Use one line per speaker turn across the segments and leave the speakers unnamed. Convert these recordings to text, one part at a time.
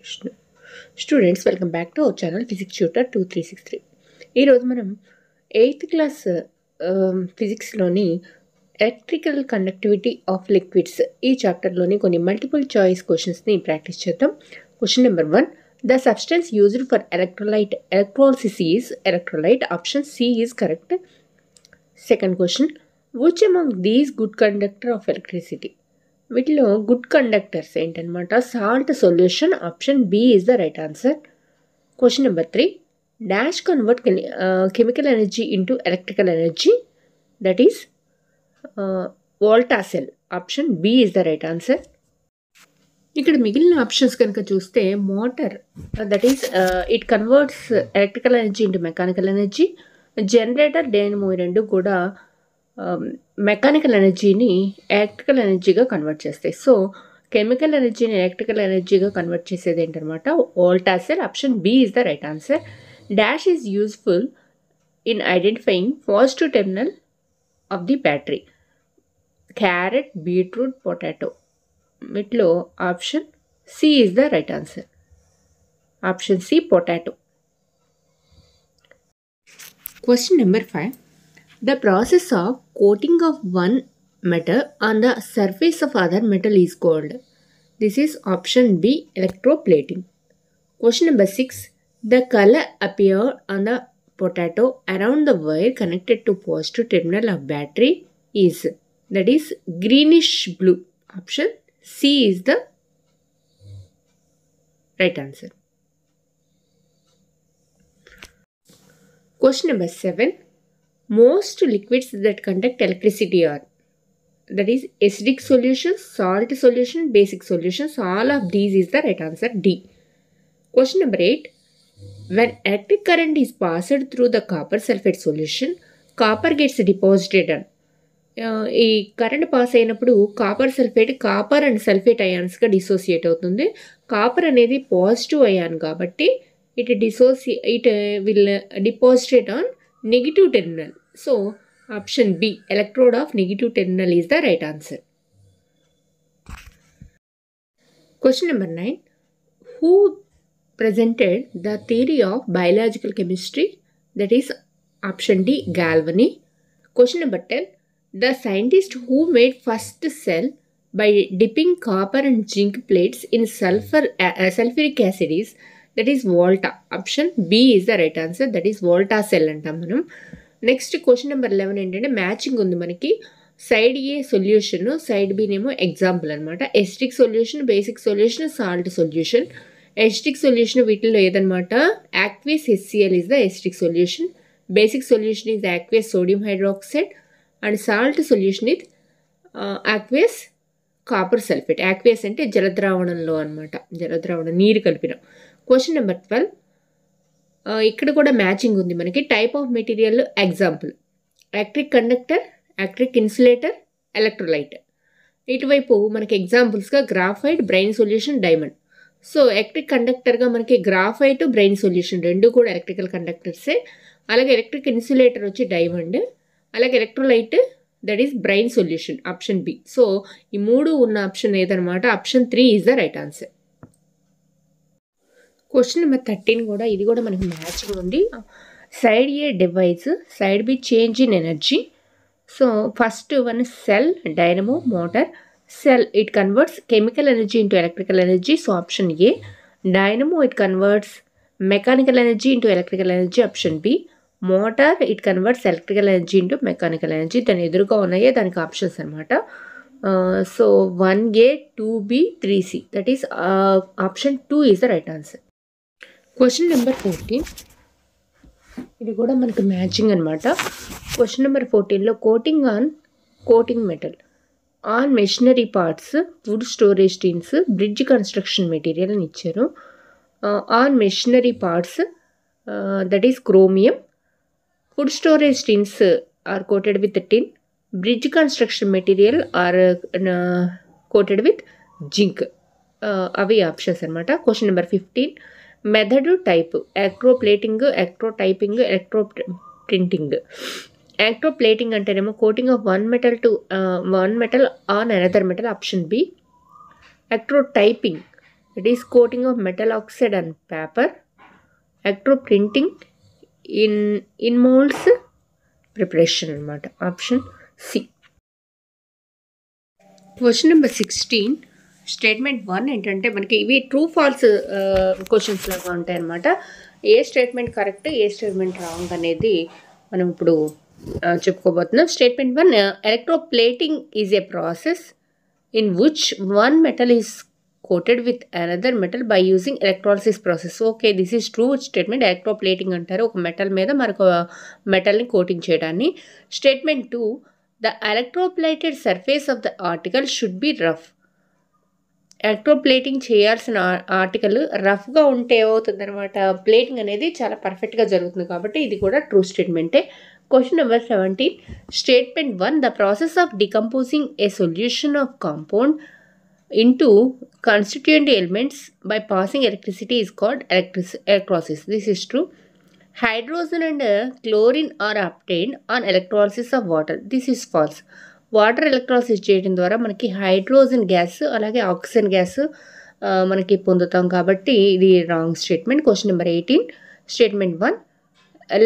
Students, welcome back to our channel Physics Tutor 2363. ఈరోజు మనం 8th class ఫిజిక్స్లోని electrical conductivity of liquids ఈ చాప్టర్లోని కొన్ని మల్టిపుల్ చాయిస్ క్వశ్చన్స్ని ప్రాక్టీస్ చేద్దాం. Question number 1, the substance used for electrolyte is electrolyte. Option C is correct. Second question, which among these good conductor of electricity. వీటిలో good conductors ఏంటనమాట? Salt solution. Option B is the right answer. Question number 3, dash convert chemical energy into electrical energy, that is Volta cell. Option B is the right answer. ఇక్కడ మిగిలిన options కనుక చూస్తే motor, that is it converts electrical energy into mechanical energy. Generator, dynamo ఈ రెండు కూడా mechanical ఎనర్జీని electrical ఎనర్జీగా convert చేస్తాయి. సో కెమికల్ ఎనర్జీని ఎలక్ట్రికల్ ఎనర్జీగా కన్వర్ట్ చేసేది ఏంటనమాట? Volta cell. Option B is the right answer. Dash is useful in identifying positive terminal of the battery. Carrot, beetroot, potato. వీటిలో option C is the right answer. Option C, potato. Question number 5, the process of coating of one metal on the surface of other metal is called. This is option B, electroplating. Question number 6, the color appeared on the potato around the wire connected to positive terminal of battery is, that is greenish blue. Option C is the right answer. Question number 7, most liquids that conduct electricity are, that is acidic solution, salt solution, basic solutions. All of these is the right answer, D. Question number 8, when electric current is passed through the copper sulfate solution, copper gets deposited on. ఈ current pass అయినప్పుడు copper and sulphate అయాన్స్గా dissociate అవుతుంది. Copper అనేది positive ion కాబట్టి it will depositate on negative terminal. So option B, electrode of negative terminal is the right answer. Question number 9, who presented the theory of biological chemistry? That is option D, Galvani. Question number 10, the scientist who made first cell by dipping copper and zinc plates in sulfuric acid is, that is Volta. Option B is the right answer, that is Volta cell అంటాం మనం. Next question number 11 ఏంటంటే matching ఉంది మనకి. Side A solution, side B నేమో example అనమాట. Acidic solution, basic solution, salt solution. Acidic solution వీటిల్లో ఏదనమాట? Aqueous HCl is the acidic solution. Basic solution is aqueous sodium hydroxide and salt solution is aqueous copper sulphate. Aqueous అంటే జలద్రావణంలో అనమాట, జలద్రావణం నీరు కలిపిన. Question number 12, ఇక్కడ కూడా మ్యాచింగ్ ఉంది మనకి. Type of material example, electric conductor, electric insulator, electrolyte. ఇటువైపు మనకి ఎగ్జాంపుల్స్గా graphite, brine solution, diamond. So electric కండక్టర్గా మనకి గ్రాఫైట్, బ్రైన్ సొల్యూషన్ రెండు కూడా ఎలక్ట్రికల్ కండక్టర్సే. అలాగే ఎలక్ట్రిక్ ఇన్సులేటర్ వచ్చి డైమండ్, అలాగే electrolyte that is brine solution. Option B. So ఈ మూడు ఉన్న ఆప్షన్ ఏదనమాట? Option 3 is the right answer. Question number 13 కూడా, ఇది కూడా మనకి మ్యాచింగ్ ఉంది. Side A device, side B change in energy. So first one cell, dynamo, motor. Cell it converts chemical energy into electrical energy. So option A. Dynamo it converts mechanical energy into electrical energy. Option B. Motor it converts electrical energy into mechanical energy. దాని ఎదురుగా ఉన్నాయే దానికి options అనమాట. So 1A, 2B, 3C, that is option 2 is the right answer. Question number 14, ఇది కూడా మనకు matching అనమాట. Question number 14లో coating metal on machinery parts, food storage tins, bridge construction material అని ఇచ్చారు. On machinery parts that is chromium, food storage tins are coated with tin, bridge construction material are coated with zinc. అవి options అనమాట. Question number 15, method type, electroplating, electrotyping, electroprinting. Electroplating అంటేనేమో coating of one metal on another metal. Option B. Electrotyping, that is coating of metal oxide on paper, electroprinting in molds preparation అనమాట. Option C. Question number 16 statement 1 ఏంటంటే మనకి ఇవి true false questions లాగా ఉంటాయి అన్నమాట. ఏ statement correct, ఏ statement wrong అనేది మనం ఇప్పుడు చెప్పుకోబోతున్నాం. Statement 1, electroplating is a process in which one metal is coated with another metal by using electrolysis process. Okay, this is true statement. Electroplating అంటారు ఒక మెటల్ మీద మరొక మెటల్ని కోటింగ్ చేయడాన్ని. Statement 2, the electroplated surface of the article should be rough. Electroplating చేయాల్సిన article రఫ్గా ఉంటే ఏమవుతుంది అనమాట, ప్లేటింగ్ అనేది చాలా పర్ఫెక్ట్గా జరుగుతుంది. కాబట్టి ఇది కూడా ట్రూ స్టేట్మెంటే. Question number 17 statement 1, the process of decomposing a solution of compound into constituent elements by passing electricity is called electrolysis. This is true. Hydrogen and chlorine are obtained on electrolysis of water. This is false. Water electrolysis చేయడం ద్వారా మనకి hydrogen gas అలాగే oxygen gas మనకి పొందుతాం. కాబట్టి ఇది wrong statement. Question number 18 statement 1,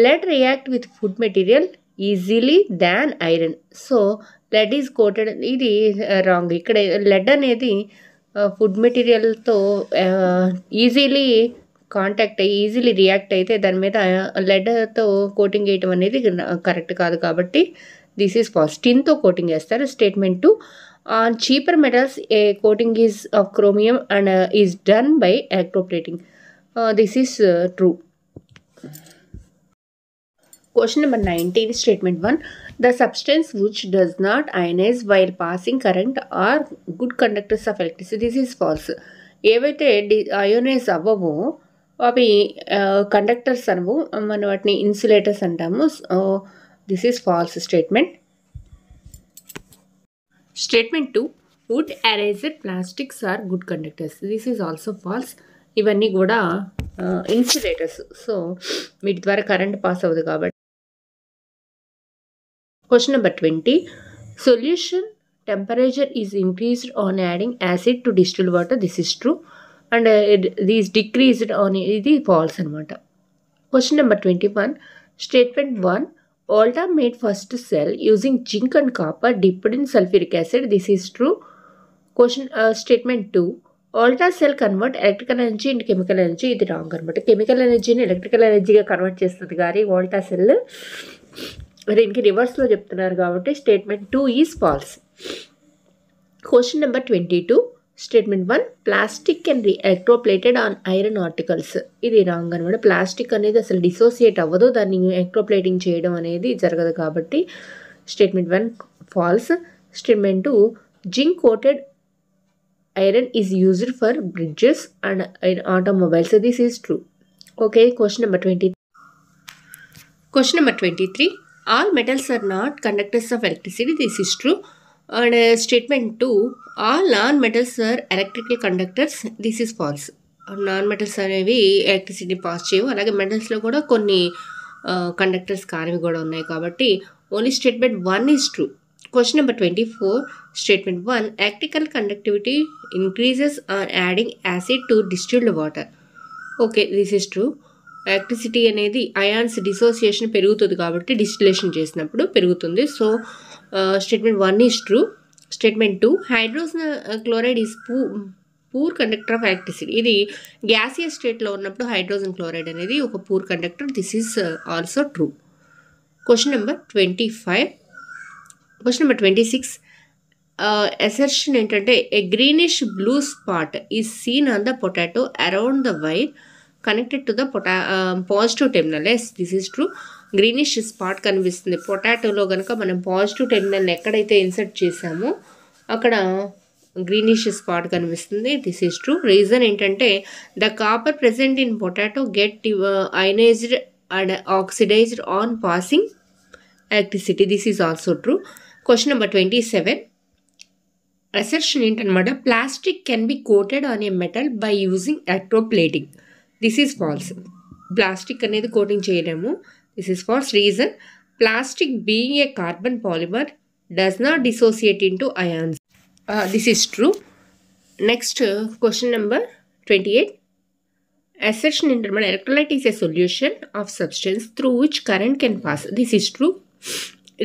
lead react with food material easily than iron. So lead is coated, ఇది wrong. ఇక్కడ lead అనేది ఫుడ్ మెటీరియల్తో ఈజీలీ కాంటాక్ట్ అయ్యి ఈజీలీ రియాక్ట్ అయితే దాని మీద లెడ్తో కోటింగ్ చేయటం అనేది కరెక్ట్ కాదు. కాబట్టి దిస్ ఈజ్ ఫాల్స్. టిన్తో కోటింగ్ చేస్తారు. Statement 2, on cheaper metals A coating is of chromium and is done by electroplating. This is true. Question number 19 statement 1, the substance which does not ionize while passing current are good conductors of electricity. This is false. ఏవైతే ionize అవ్వవో అవి conductors అనవు, మనం వాటిని insulators అంటాము. This is false statement. Statement 2, wood eraser plastics are good conductors. This is also false. ఇవన్నీ కూడా insulators, so వీటి ద్వారా కరెంట్ పాస్ అవ్వదు కాబట్టి. Question number 20, solution temperature is increased on adding acid to distilled water. This is true. And these decreased on ఇది false అనమాట. Question number 21, statement 1, Volta made first cell using zinc and copper dipped in sulfuric acid. This is true. Question statement 2, Volta cell convert electrical energy into chemical energy. ఇది wrong అనమాట. Chemical ఎనర్జీని electrical ఎనర్జీగా convert చేస్తుంది కానీ Volta cell దీనికి రివర్స్లో చెప్తున్నారు కాబట్టి statement 2 is false. Question number 22 statement 1, plastic can be electroplated on iron articles. ఇది రాంగ్ అనమాట. ప్లాస్టిక్ అనేది అసలు డిసోసియేట్ అవ్వదు, దాన్ని ఎలక్ట్రోప్లేటింగ్ చేయడం అనేది జరగదు కాబట్టి statement 1 false. Statement 2, zinc coated iron is used for bridges and automobiles. This is true. Okay, question number 23, all metals are not conductors of electricity. This is true. And statement 2, all non-metals are electrical conductors. This is false. Non-metals అనేవి electricity pass చేయవు. అలాగే మెటల్స్లో కూడా కొన్ని conductors కానివి కూడా ఉన్నాయి కాబట్టి only statement 1 is true. Question number 24 statement 1, electrical conductivity increases on adding acid to distilled water. Okay, this is true. Electricity అనేది అయాన్స్ డిసోసియేషన్ పెరుగుతుంది కాబట్టి డిస్టిలేషన్ చేసినప్పుడు పెరుగుతుంది. So statement 1 is true. Statement 2, hydrogen chloride is poor conductor of electricity. ఇది gaseous స్టేట్లో ఉన్నప్పుడు hydrogen chloride అనేది ఒక poor conductor. This is also true. Question number 25. Question number 26, assertion ఏంటంటే a greenish blue spot is seen on the potato around the wire connected to the positive terminal. Yes, this is true. Greenish spot కనిపిస్తుంది పొటాటోలో కనుక మనం positive టెర్మినల్ని ఎక్కడైతే insert చేసామో అక్కడ greenish spot కనిపిస్తుంది. This is true. Reason ఏంటంటే the copper present in potato get ionized and oxidized on passing electricity. This is also true. Question number 27 assertion ఏంటనమాట, plastic can be coated on a metal by using electroplating. This is false. Plastic అనేది coating చేయలేము. This is false. Reason, plastic being a carbon polymer does not dissociate into ions. This is true. Next question number 28. Assertion intermal electrolyte is a solution of substance through which current can pass. This is true.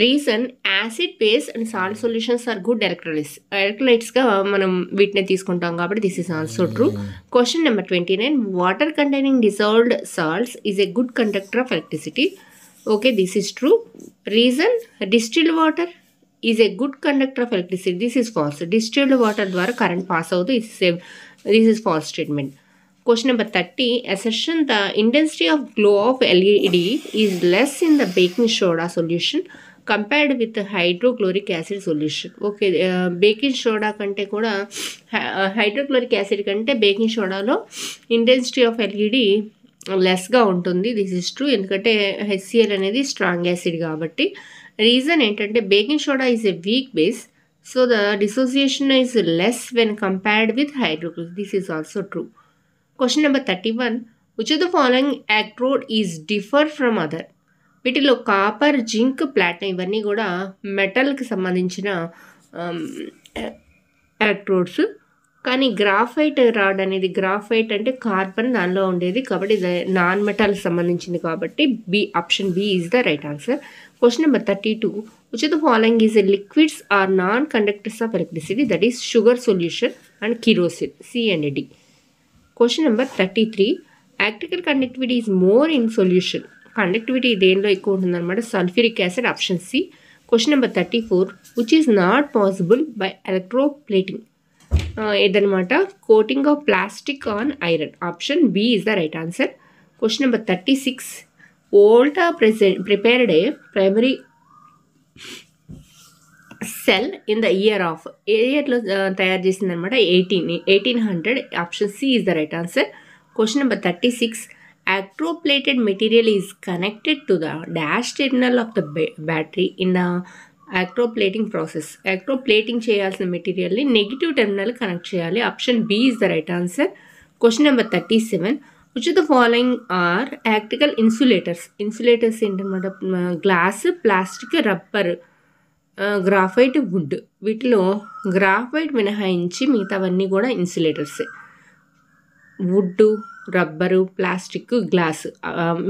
Reason, acid, base and salt solutions are good electrolytes గా మనం వీటిని తీసుకుంటాం కాబట్టి this is also true. Question number 29. Water containing dissolved salts is a good conductor of electricity. Okay, this is true. Reason, distilled water is a good conductor of electricity. This is false. Distilled water ద్వారా current pass అవుతుంది. This is false statement. Question number 30. Assertion, the intensity of glow of LED is less in the baking soda solution compared with the hydrochloric acid solution. Okay, baking soda కంటే కూడా hydrochloric acid కంటే baking sodaలో intensity of LED లెస్గా ఉంటుంది. This is true. ఎందుకంటే HCl అనేది strong acid కాబట్టి. Reason ఏంటంటే baking soda is a weak base, so the dissociation is less when compared with hydrochloric. This is also true. Question number 31. Which of the following electrode is differ from other? వీటిలో copper, zinc, platinum ఇవన్నీ కూడా మెటల్కి సంబంధించిన electrodes. కానీ graphite rod అనేది, graphite అంటే carbon దానిలో ఉండేది కాబట్టి నాన్ మెటల్కి సంబంధించింది కాబట్టి option B is the right answer. Question number 32. Which of the following is liquids are non conductors of electricity? That is sugar solution and kerosene, C and D. Question number 33. Electrical conductivity is more in solution. Conductivity దేనిలో ఎక్కువ ఉంటుందన్నమాట? Sulphuric acid, option C. Question number 34. Which is not possible by electroplating? ఏదనమాట? Coating of plastic on iron, option B is the right answer. Question number 36. Volta prepared a primary cell in the year of? ఏ ఇయర్లో తయారు చేసింది అనమాట? 1800, option C is the right answer. Question number 36. Electroplated material is connected to the dash terminal of the battery in the electroplating process. Electroplating చేయాల్సిన మెటీరియల్ని negative terminal connect చేయాలి, option B is the right answer. Question number 37. Which of the following are electrical insulators? Insulators ఏంటన్నమాట? Glass, plastic, rubber, graphite, wood. వీటిలో graphite మినహాయించి మిగతావన్నీ కూడా ఇన్సులేటర్సే. Would, rubber, plastic, glass,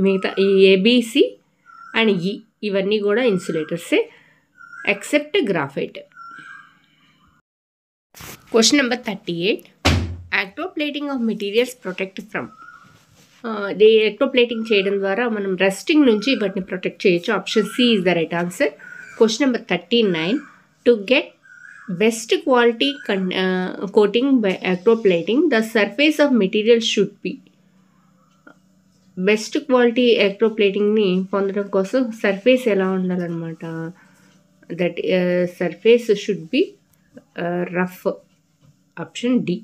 మిగతా ఈ ఏబిసి అండ్ ఇవన్నీ కూడా ఇన్సులేటర్సే except graphite. Question number 38. Electroplating of materials protect from? The electroplating చేయడం ద్వారా మనం రస్టింగ్ నుంచి వాటిని ప్రొటెక్ట్ చేయొచ్చు, option C is the right answer. Question number 39. To get best quality coating by electroplating the surface of material should be? Best quality ఎలక్ట్రోప్లేటింగ్ని పొందడం కోసం surface ఎలా ఉండాలన్నమాట? that surface should be rough, option D.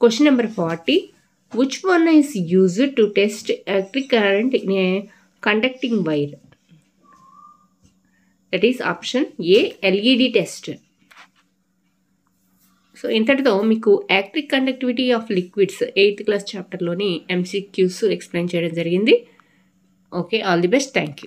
Question number 40. Which one is used to test electric current in a conducting wire? That is option A, LED test. So ఇంతటితో మీకు electric conductivity of liquids 8th class చాప్టర్లోని MCQs explain చేయడం జరిగింది. Okay, all the best, thank you.